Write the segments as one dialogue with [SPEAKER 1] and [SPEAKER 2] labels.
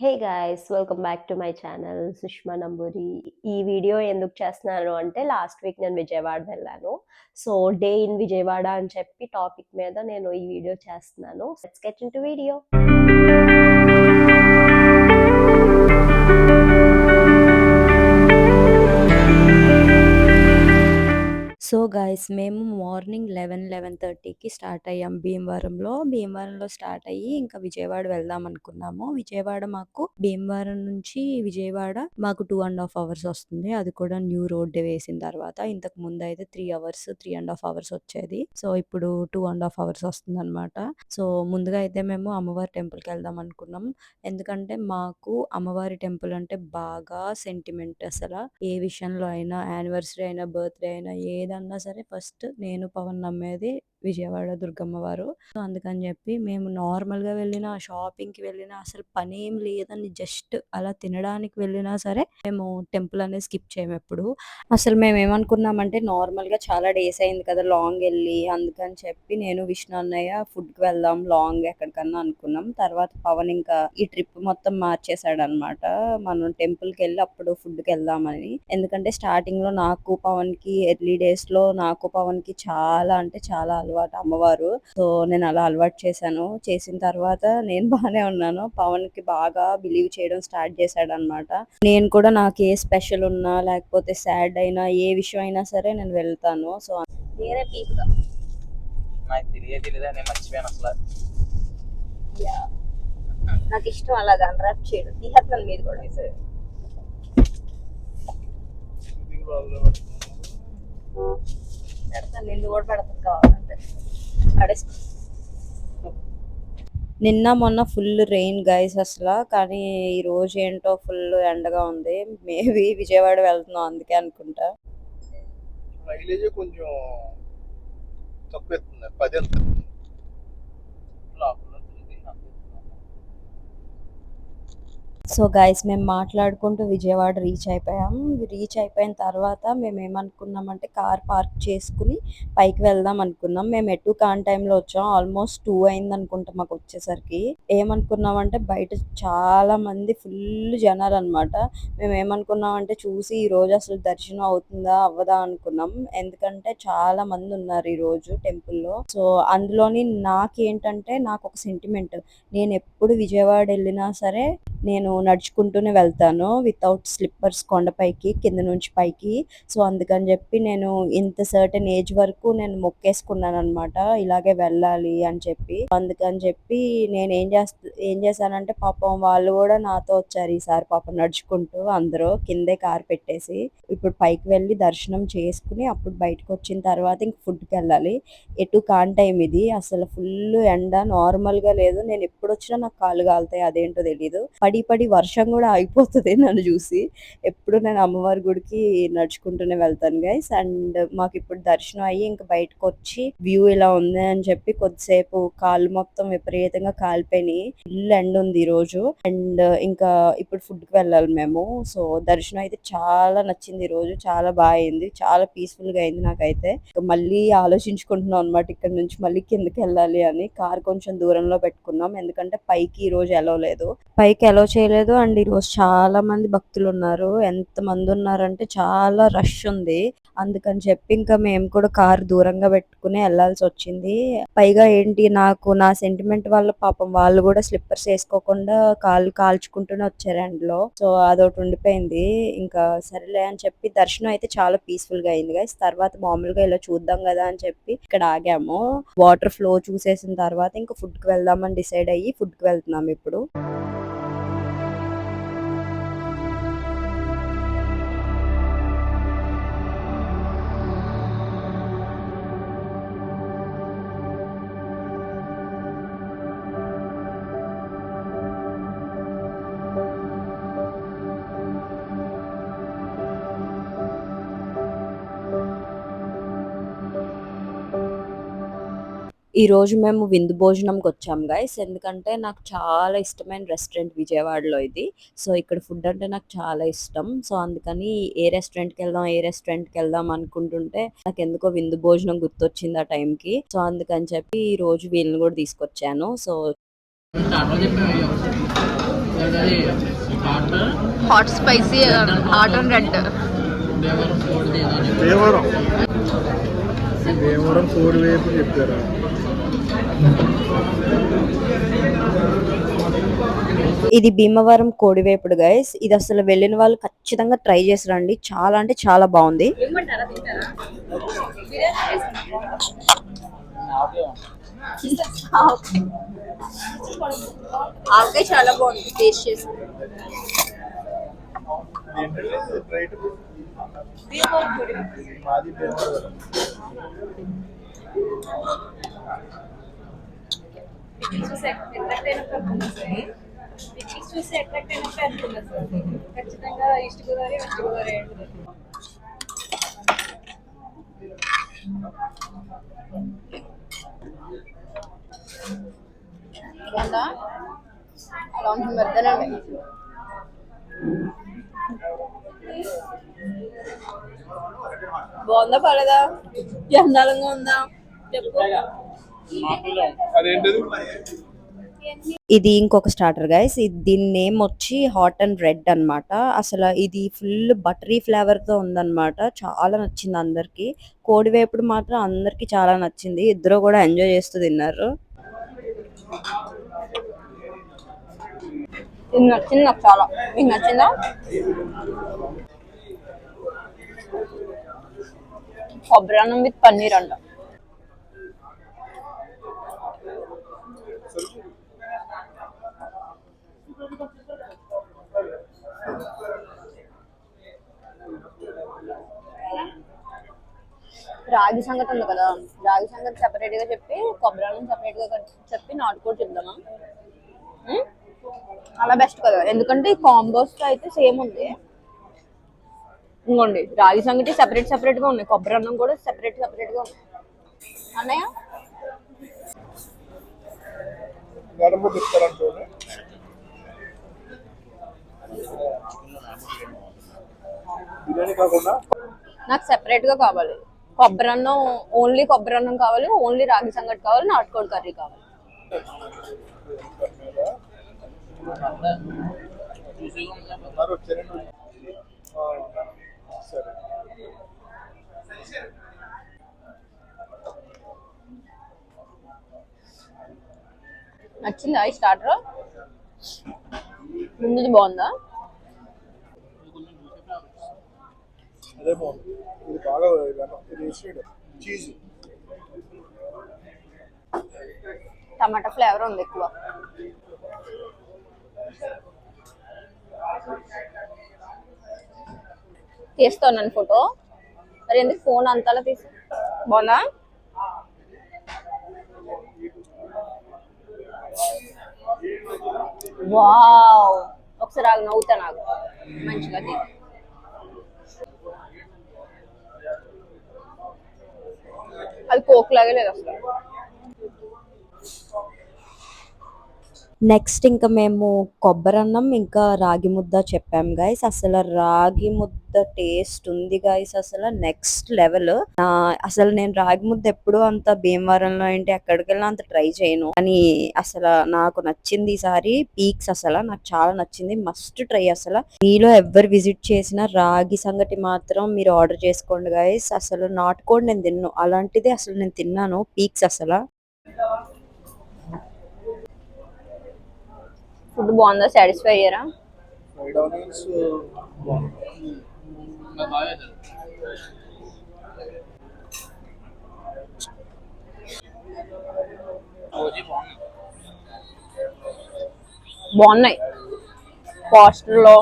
[SPEAKER 1] Hey guys welcome back to my channel Sushma Namburi. ఈ video ఎందుకు చేస్తున్నాను అంటే లాస్ట్ వీక్ నేను విజయవాడ వెళ్ళాను. సో డే ఇన్ విజయవాడ అని చెప్పి టాపిక్ మీద నేను ఈ వీడియో చేస్తున్నాను. Let's get into video. So guys మేము మార్నింగ్ 11:30కి స్టార్ట్ అయ్యాం భీమవరంలో స్టార్ట్ అయ్యి ఇంకా విజయవాడ వెళ్దాం అనుకున్నాము. విజయవాడ మాకు భీమవరం నుంచి విజయవాడ మాకు 2.5 అవర్స్ వస్తుంది. అది కూడా న్యూ రోడ్ వేసిన తర్వాత. ఇంతకు ముందు అయితే 3.5 అవర్స్ వచ్చేది. సో ఇప్పుడు 2.5 అవర్స్ వస్తుంది అనమాట. సో ముందుగా అయితే మేము అమ్మవారి టెంపుల్కి వెళ్దాం అనుకున్నాం. ఎందుకంటే మాకు అమ్మవారి టెంపుల్ అంటే బాగా సెంటిమెంట్. అసలు ఏ విషయంలో అయినా యానివర్సరీ అయినా బర్త్డే అయినా ఏదైనా సరే ఫస్ట్ నేను పవన్ నమ్మేది విజయవాడ దుర్గమ్మ వారు. సో అందుకని చెప్పి మేము నార్మల్గా వెళ్ళినా షాపింగ్కి వెళ్ళినా అసలు పని ఏం లేదని జస్ట్ అలా తినడానికి వెళ్ళినా సరే మేము టెంపుల్ అనేది స్కిప్ చేయము ఎప్పుడు. అసలు మేము ఏమనుకున్నామంటే నార్మల్గా చాలా డేస్ అయింది కదా లాంగ్ వెళ్ళి, అందుకని చెప్పి నేను విష్ణు అన్నయ్య ఫుడ్కి వెళ్దాం లాంగ్ ఎక్కడికన్నా అనుకున్నాం. తర్వాత పవన్ ఇంకా ఈ ట్రిప్ మొత్తం మార్చేశాడు అనమాట. మనం టెంపుల్కి వెళ్ళి అప్పుడు ఫుడ్కి వెళ్దామని. ఎందుకంటే స్టార్టింగ్ లో నాకు పవన్ కి ఎర్లీ డేస్ లో నాకు పవన్ కి చాలా అంటే చాలా అలవాటు అమ్మవారు. సో నేను అలా అలవాటు చేసిన తర్వాత నేను బాగానే ఉన్నాను. పవన్ కి బాగా బిలీవ్ చేయడం స్టార్ట్ చేశాడు అనమాట. నేను కూడా నాకు ఏ స్పెషల్ ఉన్నా లేకపోతే సాడ్ అయినా ఏ విషయం అయినా సరే నేను వెళ్తాను. సో నేనే పీస్ గా నాకు తెలియదు మర్చిపోయాను అసలు. నాకు ఇష్టం అలాగా అన్రాప్ చేయడం. తీసేస్తున్నాను మీరు కూడా పెడతాను. నిన్ను కూడా పెడతాను కావాలంటే. నిన్న మొన్న ఫుల్ రెయిన్ గైస్ అసలు. కానీ ఈ రోజు ఏంటో ఫుల్ ఎండగా ఉంది. మేబీ విజయవాడ వెళ్తున్నాం అందుకే అనుకుంటా.
[SPEAKER 2] మైలేజ్ కొంచెం తక్కువ ఎత్తుంది 10
[SPEAKER 1] సో గైస్ మేము మాట్లాడుకుంటూ విజయవాడ రీచ్ అయిపోయాం. రీచ్ అయిపోయిన తర్వాత మేము ఏమనుకున్నామంటే కార్ పార్క్ చేసుకుని పైకి వెళ్దాం అనుకున్నాం. మేము ఎటు కాని టైంలో వచ్చాం. ఆల్మోస్ట్ 2 అయింది అనుకుంటాం మాకు వచ్చేసరికి. ఏమనుకున్నామంటే బయట చాలా మంది ఫుల్ జనాలు అనమాట. మేము ఏమనుకున్నామంటే చూసి ఈ రోజు అసలు దర్శనం అవుతుందా అవ్వదా అనుకున్నాం. ఎందుకంటే చాలా మంది ఉన్నారు ఈ రోజు టెంపుల్లో. సో అందులోని నాకేంటంటే నాకు ఒక సెంటిమెంట్. నేను ఎప్పుడు విజయవాడ వెళ్ళినా సరే నేను నడుచుకుంటూనే వెళ్తాను వితౌట్ స్లిప్పర్స్ కొండపైకి కింద నుంచి పైకి. సో అందుకని చెప్పి నేను ఇంత సర్టెన్ ఏజ్ వరకు నేను మొక్కేసుకున్నాను అనమాట ఇలాగే వెళ్ళాలి అని చెప్పి. అందుకని చెప్పి నేను ఏం చేశానంటే పాపం వాళ్ళు కూడా నాతో వచ్చారు ఈసారి పాపం నడుచుకుంటూ. అందరూ కిందే కారు పెట్టేసి ఇప్పుడు పైకి వెళ్ళి దర్శనం చేసుకుని అప్పుడు బయటకు వచ్చిన తర్వాత ఇంక ఫుడ్కి వెళ్ళాలి. ఎటు కాని టైం ఇది. అసలు ఫుల్ ఎండ నార్మల్ గా లేదు. నేను ఎప్పుడు వచ్చినా నాకు కాళ్ళు కాలుతాయి అదేంటో తెలీదు. పడి వర్షం కూడా అయిపోతుంది నన్ను చూసి. ఎప్పుడు నేను అమ్మవారి గుడికి నడుచుకుంటూనే వెళ్తాను గైస్. అండ్ మాకు ఇప్పుడు దర్శనం అయ్యి ఇంకా బయటకు వచ్చి వ్యూ ఇలా ఉంది అని చెప్పి కొద్దిసేపు కాళ్ళు మొత్తం విపరీతంగా కాలిపోయినాయి. ఫుల్ ఎండ ఉంది ఈ రోజు. అండ్ ఇంకా ఇప్పుడు ఫుడ్ కి వెళ్ళాలి మేము. సో దర్శనం అయితే చాలా నచ్చింది ఈ రోజు. చాలా బాగా అయింది. చాలా పీస్ఫుల్ గా అయింది నాకైతే. మళ్ళీ ఆలోచించుకుంటున్నాం అనమాట ఇక్కడ నుంచి మళ్ళీ కిందకి వెళ్ళాలి అని. కార్ కొంచెం దూరంలో పెట్టుకున్నాం ఎందుకంటే పైకి ఈ రోజు ఎలో లేదు. పైకి ఎలో చేయలేదు. అండ్ ఈరోజు చాలా మంది భక్తులు ఉన్నారు. ఎంత మంది ఉన్నారంటే చాలా రష్ ఉంది. అందుకని చెప్పి ఇంకా మేము కూడా కారు దూరంగా పెట్టుకుని వెళ్లాల్సి వచ్చింది. పైగా ఏంటి నాకు నా సెంటిమెంట్ వల్ల పాపం వాళ్ళు కూడా స్లిప్పర్స్ వేసుకోకుండా కాళ్ళు కాల్చుకుంటూనే వచ్చారు ఎండలో. సో అదొకటి ఉండిపోయింది. ఇంకా సరేలే అని చెప్పి దర్శనం అయితే చాలా పీస్ఫుల్ గా అయింది గైస్. తర్వాత మామూలుగా ఇలా చూద్దాం కదా అని చెప్పి ఇక్కడ ఆగాము. వాటర్ ఫ్లో చూసేసిన తర్వాత ఇంకా ఫుడ్ కి వెళ్దామని డిసైడ్ అయ్యి ఫుడ్ కి వెళ్తున్నాం ఇప్పుడు. ఈ రోజు మేము విందు భోజనంకి వచ్చాం గైస్. ఎందుకంటే నాకు చాలా ఇష్టమైన రెస్టారెంట్ విజయవాడలో ఇది. సో ఇక్కడ ఫుడ్ అంటే నాకు చాలా ఇష్టం. సో అందుకని ఏ రెస్టారెంట్కి వెళ్దాం అనుకుంటుంటే నాకు ఎందుకో విందు భోజనం గుర్తొచ్చింది ఆ టైంకి. సో అందుకని చెప్పి ఈ రోజు వీళ్ళని కూడా తీసుకొచ్చాను. So hot spicy hot and red.
[SPEAKER 2] Bhimavaram Bhimavaram కోడి వేపు చెప్పారు.
[SPEAKER 1] ఇది భీమవరం కోడివేపుడు గైస్. ఇది అసలు వెళ్ళిన వాళ్ళు ఖచ్చితంగా ట్రై చేసి రండి. చాలా అంటే చాలా బాగుంది. ఆవకాయ చాలా బాగుంది, టేస్ట్ చేసి.
[SPEAKER 2] మాది భీమవరం.
[SPEAKER 3] చూసి అట్రాక్ట్ అయినప్పుడు అనుకున్నా సార్. ఖచ్చితంగా ఈస్ట్ గోదావరి వెస్ట్ గోదావరి అంటున్నారు.
[SPEAKER 1] అలా ఉంటుంది మెత్తనండి. బాగుందా పర్లేదా? ఎండాలంగా ఉందా చెప్పు. ఇది ఇంకొక స్టార్టర్ గైస్. దీని నేమ్ వచ్చి హాట్ అండ్ రెడ్ అన్నమాట. అసలు ఇది ఫుల్ బటరీ ఫ్లేవర్ తో ఉందన్నమాట. చాలా నచ్చింది అందరికి. కోడి వేపుడు మాత్రం అందరికి చాలా నచ్చింది. ఇద్దరు కూడా ఎంజాయ్ చేస్తూ తిన్నారు. ఇది నచ్చింది నాకు చాలా. మీకు నచ్చిందా? కొబ్బరి అన్నం విత్ పన్నీర్ అంట. రాగి సంగతి ఉంది కదా, రాగి సంగతి సెపరేట్ గా చెప్పి కొబ్బరి అన్నం సెపరేట్ గా చెప్పి నాటుకోడి చెప్దామా? అలా బెస్ట్ కదా, ఎందుకంటే ఈ కాంబోస్ అయితే సేమ్ ఉంది. ఇంకోండి రాగి సంగటి సెపరేట్ సెపరేట్ గా ఉన్నాయి, కొబ్బరి అన్నం కూడా సెపరేట్ సెపరేట్ గా ఉన్నాయి. అన్నయ్య నాకు సెపరేట్ గా కావాలి. కొబ్బరి అన్నం ఓన్లీ కొబ్బరి అన్నం కావాలి, ఓన్లీ రాగి సంగటి కావాలి, నాటుకోడి కర్రీ కావాలి. నచ్చిందా ఈ స్టార్టర్? ముందుది బాగుందా?
[SPEAKER 2] అదే బాగుంది. ఇది బాగా చీజ్
[SPEAKER 1] టమాటా ఫ్లేవర్ ఉంది ఎక్కువ. తీస్తాను ఫోటో. మరి ఎందుకు ఫోన్ అంతలా తీసి? బాగుందా? వావ్, ఒకసారి ఆగు, నవ్వుతా నాకు మంచిగా. అది కోక్ లాగే లేదు అసలు. నెక్స్ట్ ఇంకా మేము కొబ్బరన్నం ఇంకా రాగి ముద్ద చెప్పాం గైస్. అసలు రాగి ముద్ద టేస్ట్ ఉంది గైస్, అసలు నెక్స్ట్ లెవెల్. అసలు నేను రాగి ముద్ద ఎప్పుడు అంత భీమవరంలో ఏంటి ఎక్కడికి వెళ్ళినా అంత ట్రై చేయను, కానీ అసలు నాకు నచ్చింది ఈసారి పీక్స్. అసలు నాకు చాలా నచ్చింది, మస్ట్ ట్రై. అసలు మీలో ఎవరు విజిట్ చేసినా రాగి సంగటి మాత్రం మీరు ఆర్డర్ చేసుకోండి గైస్. అసలు నాటుకోడి నేను తిన్నాను, అలాంటిది అసలు నేను తిన్నాను పీక్స్. అసలు ఫుడ్ బాగుందా? సాటిస్ఫై అయ్యారా? బాగున్నాయి పోస్టర్లో.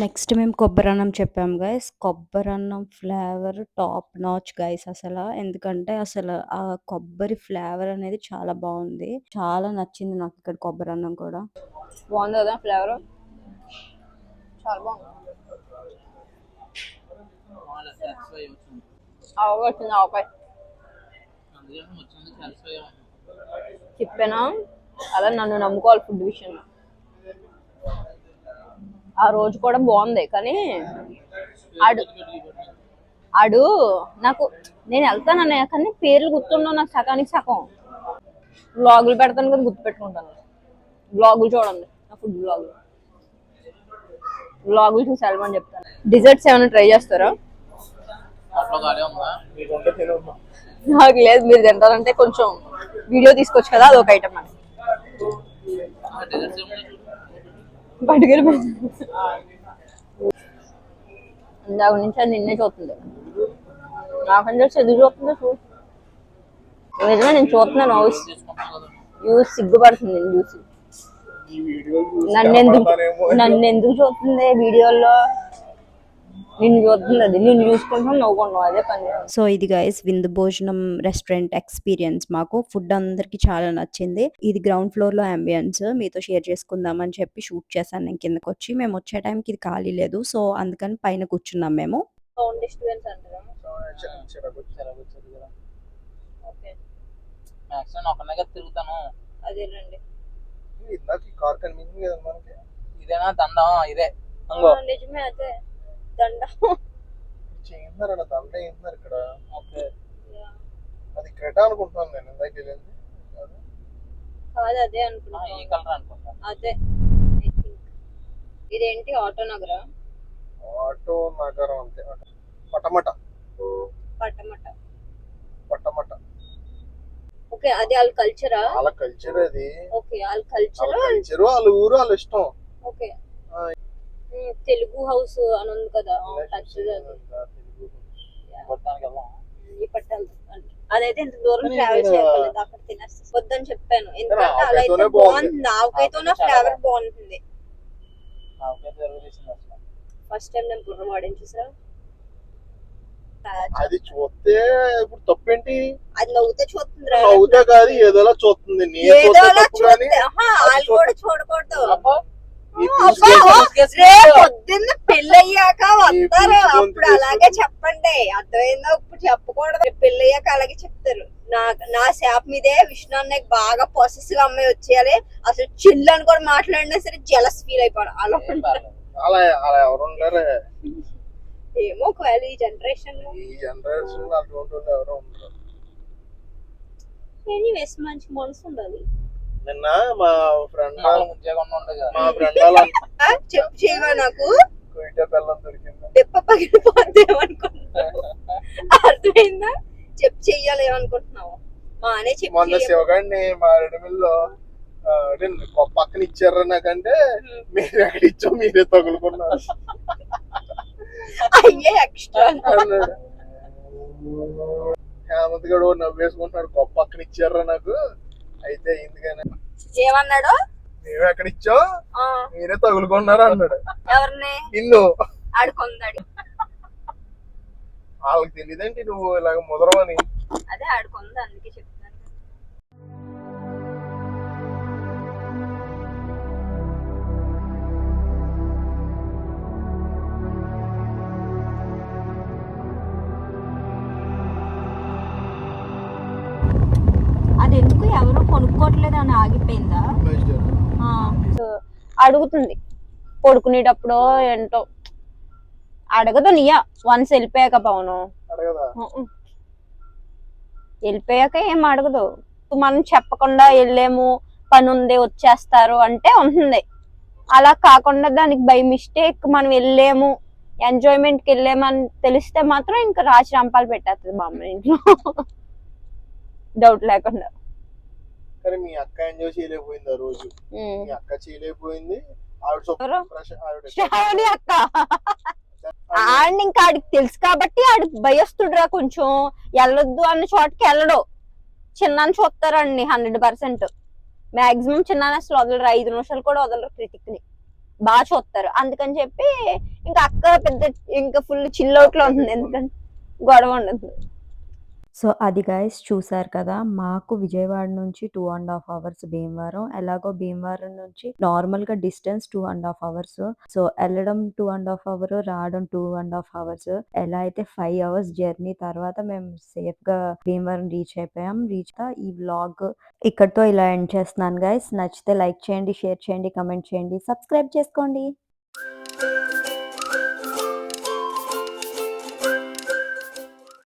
[SPEAKER 1] నెక్స్ట్ మేము కొబ్బరన్నం చెప్పాము గైస్. కొబ్బరన్నం ఫ్లేవర్ టాప్ నాచ్ గైస్ అసలు. ఎందుకంటే అసలు ఆ కొబ్బరి ఫ్లేవర్ అనేది చాలా బాగుంది, చాలా నచ్చింది నాకు ఇక్కడ కొబ్బరన్నం కూడా. బాగుంది కదా ఫ్లేవర్, చాలా బాగుంది. వచ్చింది ఆవకాయ చెప్పానా, అలా నన్ను నమ్ముకోవాలి ఫుడ్ విషయంలో. ఆ రోజు కూడా బాగుంది, కానీ ఆడు నాకు, నేను వెళ్తానన్నయ్య కానీ పేర్లు గుర్తుండవు నాకు, సగానికి సగం. బ్లాగులు పెడతాను కదా గుర్తు పెట్టుకుంటాను. బ్లాగులు చూడండి,
[SPEAKER 3] నా ఫుడ్ వ్లాగులు చూసి వెళ్ళమని చెప్తాను. డిజర్ట్స్ ఏమైనా ట్రై చేస్తారా?
[SPEAKER 2] మీకు ఉంటే తినమ్మా.
[SPEAKER 3] నాకు లేదు, మీరు తింటారంటే కొంచెం వీడియో తీసుకోవచ్చు కదా, అదొక ఐటమ్ అని పట్టుకెళ్ళి ఇందాక నుంచి అది నిన్నే చూస్తుంది. నాకంటే చదువు చూస్తుందో చూడు. నిజమే, నేను చూస్తున్నాను. యూస్ సిగ్గుపడుతుంది నేను చూసి.
[SPEAKER 2] ఈ వీడియో చూసి
[SPEAKER 3] నన్నెందుకు
[SPEAKER 2] కనపడతానేమో.
[SPEAKER 3] చూస్తుంది వీడియోలో? నిన్ను చూస్తుంది, అది నిన్ను చూసుకుంటాం నవ్వుకుంటాం, అదే పని.
[SPEAKER 1] సో ఇది గైస్ విందు భోజనం రెస్టారెంట్ ఎక్స్పీరియన్స్. మాకు ఫుడ్ అందరికి చాలా నచ్చింది. ఇది గ్రౌండ్ ఫ్లోర్ లో అంబియన్స్ మీతో షేర్ చేసుకుందాం అని చెప్పి షూట్ చేశాను నేను కిందకి వచ్చి. మేము వచ్చే టైంకి ఇది ఖాళీ లేదు, సో అందుకని పైన కూర్చున్నాం మేము.
[SPEAKER 3] సౌండ్ డిస్టర్బెన్స్ అంటారా? ఓకే,
[SPEAKER 4] మాక్సిమం ఒకనే తిరుగుతాను.
[SPEAKER 3] అదేనండి.
[SPEAKER 2] ఇందాక ఈ కార్ కనిపించింది కదా మనకి.
[SPEAKER 4] ఇదేనా దండం? ఇదే అంగో.
[SPEAKER 3] నిజమే, అదే దండ.
[SPEAKER 2] చేయింటున్నారన్న దండ వేయింటున్నారు ఇక్కడ.
[SPEAKER 4] ఓకే,
[SPEAKER 2] అది క్రెటా అనుకుంటున్నాను నేను. ఇందాక వెళ్ళింది
[SPEAKER 3] కాదు, అదే
[SPEAKER 4] ఈ
[SPEAKER 3] అనుకున్నా.
[SPEAKER 4] కలర్ అనుకుంటా.
[SPEAKER 3] అదే. ఇదేంటి ఆటో నగరా?
[SPEAKER 2] ఆటో నగరం అంతే. పటమట
[SPEAKER 3] పట్టమట.
[SPEAKER 2] పటమట
[SPEAKER 3] ఓకే, అది వాళ్ళ కల్చరా?
[SPEAKER 2] వాళ్ళ కల్చర్ అది.
[SPEAKER 3] ఓకే, వాళ్ళ కల్చర్.
[SPEAKER 2] వాళ్ళ కల్చర్, వాళ్ళ ఊరు, వాళ్ళ ఇష్టం.
[SPEAKER 3] ఓకే. తెలుగు హౌస్ అని ఉంది కదా,
[SPEAKER 4] కొట్టడానికి వెళ్దాం.
[SPEAKER 3] ఈ పట్టాలి. అదైతే ఇంత దూరం ట్రావెల్ చేయలేదు, అక్కడ తినేస్తా వద్దని చెప్పాను. ఎందుకంటే అలా అయితే బాగుంది, ఆవకాయతోనే ఫ్లేవర్ బాగుంటుంది.
[SPEAKER 4] నాకైతే తీసింది అసలు.
[SPEAKER 3] ఫస్ట్ టైం నేను బుర్ర వాడిని చూసా.
[SPEAKER 2] అది చూస్తే ఇప్పుడు తప్పేంటి?
[SPEAKER 3] అది నవ్వుతే చూస్తుంది.
[SPEAKER 2] నవ్వుతా కాదు, ఏదోలా చూస్తుంది. నేను
[SPEAKER 3] ఏదో
[SPEAKER 2] చూస్తే
[SPEAKER 3] అలా
[SPEAKER 2] తప్పు కానీ
[SPEAKER 3] వాళ్ళు కూడా చూడకూడదు.
[SPEAKER 4] అబ్బా,
[SPEAKER 2] ఈ
[SPEAKER 3] అబ్బా,
[SPEAKER 2] పిసికేసి
[SPEAKER 3] రేపు పొద్దున్న పెళ్ళయ్యాక వస్తారు,
[SPEAKER 2] ఈ
[SPEAKER 3] అప్పుడు అలాగే చెప్పండి. అర్థమైందా? ఇప్పుడు చెప్పకూడదు, రేపు పెళ్ళయ్యాక అలాగే చెప్తారు. నా శాప్ మీదే విష్ణు అన్నయ్య బాగా పొసెసివ్ అమ్మాయి వచ్చేయాలి, అసలు చిల్లు అని కూడా మాట్లాడినా సరే జలస్ ఫీల్ అయిపోవడం అలా
[SPEAKER 4] ఏం
[SPEAKER 3] ఉంటారు.
[SPEAKER 4] పర్లేదు.
[SPEAKER 2] అలా అలా ఎవరు ఉండరు.
[SPEAKER 3] ఏమో ఒకవేళ ఈ జనరేషన్ లో
[SPEAKER 2] ఈ జనరేషన్ అటువంటి వాళ్ళు ఎవరు ఉండరు.
[SPEAKER 3] ఎనీవేస్ మంచి మనసు ఉండాలి.
[SPEAKER 2] నిన్న మా ఫ్రెండ్
[SPEAKER 4] నాలో ఉద్యోగం ఉండదు కదా.
[SPEAKER 2] మా ఫ్రెండ్ వాళ్ళ
[SPEAKER 3] చెప్పు చేయవా నాకు
[SPEAKER 2] కొయిట బెల్లం దొరికింది.
[SPEAKER 3] దెప్ప పగిలిపోద్దేమనుకుంటున్నా. అర్థమైందా? చెప్పు చెయ్యాలి ఏమనుకుంటున్నావు? మా అనే
[SPEAKER 2] మొన్న
[SPEAKER 3] చెప్పు.
[SPEAKER 2] శివగాడిని మారేడుమిల్లో పక్కన ఇచ్చారా నాకంటే, మీరు ఎక్కడ ఇచ్చావు మీరే తగులుకున్నారు
[SPEAKER 3] అయ్యే ఎక్స్ట్రా
[SPEAKER 2] అన్నాడు. హేమంత్ గడు నవ్వేసుకుంటున్నాడు. గొప్ప పక్కన ఇచ్చారా నాకు, అయితే ఎందుకని
[SPEAKER 3] ఏమన్నాడు?
[SPEAKER 2] మేము ఎక్కడ ఇచ్చావు మీరే తగులుకున్నారు అన్నాడు.
[SPEAKER 3] ఎవరిని?
[SPEAKER 2] నిన్ను.
[SPEAKER 3] ఆడుకుందాడు.
[SPEAKER 2] వాళ్ళకి తెలియదేంటి నువ్వు ఇలాగ ముదరవని?
[SPEAKER 3] అదే ఆడుకుంది, అందుకే చెప్తున్నాను. అది ఎందుకు ఎవరు కొనుక్కోవట్లేదు అని ఆగిపోయిందా? అడుగుతుంది పడుకునేటప్పుడు ఏంటో అడగదు. నీయా వన్స్ వెళ్ళిపోయాక పవను
[SPEAKER 2] అడగదా?
[SPEAKER 3] వెళ్ళిపోయాక ఏం అడగదు. మనం చెప్పకుండా వెళ్ళేము, పని ఉంది వచ్చేస్తారు అంటే ఉంటుంది. అలా కాకుండా దానికి బై మిస్టేక్ మనం వెళ్ళేము, ఎంజాయ్మెంట్కి వెళ్ళాము అని తెలిస్తే మాత్రం ఇంకా రాచి రంపాలు పెట్టేస్తుంది మా అమ్మ ఇంట్లో. డౌట్ లేకుండా.
[SPEAKER 2] కానీ మీ అక్క ఎంజాయ్ చేయలేకపోయింది ఆ రోజు. మీ అక్క చేయలేకపోయింది.
[SPEAKER 3] శ్రావణి అక్క ఆడిని ఇంకా ఆడికి తెలుసు కాబట్టి ఆడికి భయస్తుడురా కొంచెం. వెళ్ళొద్దు అన్న చోటకి వెళ్ళడు. చిన్నాన్ని చూస్తారండి 100%. మాక్సిమం చిన్న అసలు వదలరు, 5 నిమిషాలు కూడా వదలరు. క్రిటిక్ ని బాగా చూస్తారు. అందుకని చెప్పి ఇంకా అక్క పెద్ద ఇంకా ఫుల్ చిల్అవుట్ లో ఉంటుంది, ఎందుకంటే గొడవ ఉండదు.
[SPEAKER 1] సో అది గైస్ చూసారు కదా, మాకు విజయవాడ నుంచి 2.5 hours భీమవరం. ఎలాగో భీమవరం నుంచి నార్మల్గా డిస్టెన్స్ 2.5 hours. సో వెళ్ళడం 2.5 hours, రావడం 2.5 hours. ఎలా అయితే 5 hours జర్నీ తర్వాత మేము సేఫ్ గా భీమవరం రీచ్ అయిపోయాం. ఈ వ్లాగ్ ఇక్కడతో ఇలా ఎండ్ చేస్తున్నాను గైస్. నచ్చితే లైక్ చేయండి, షేర్ చేయండి, కమెంట్ చేయండి, సబ్స్క్రైబ్ చేసుకోండి.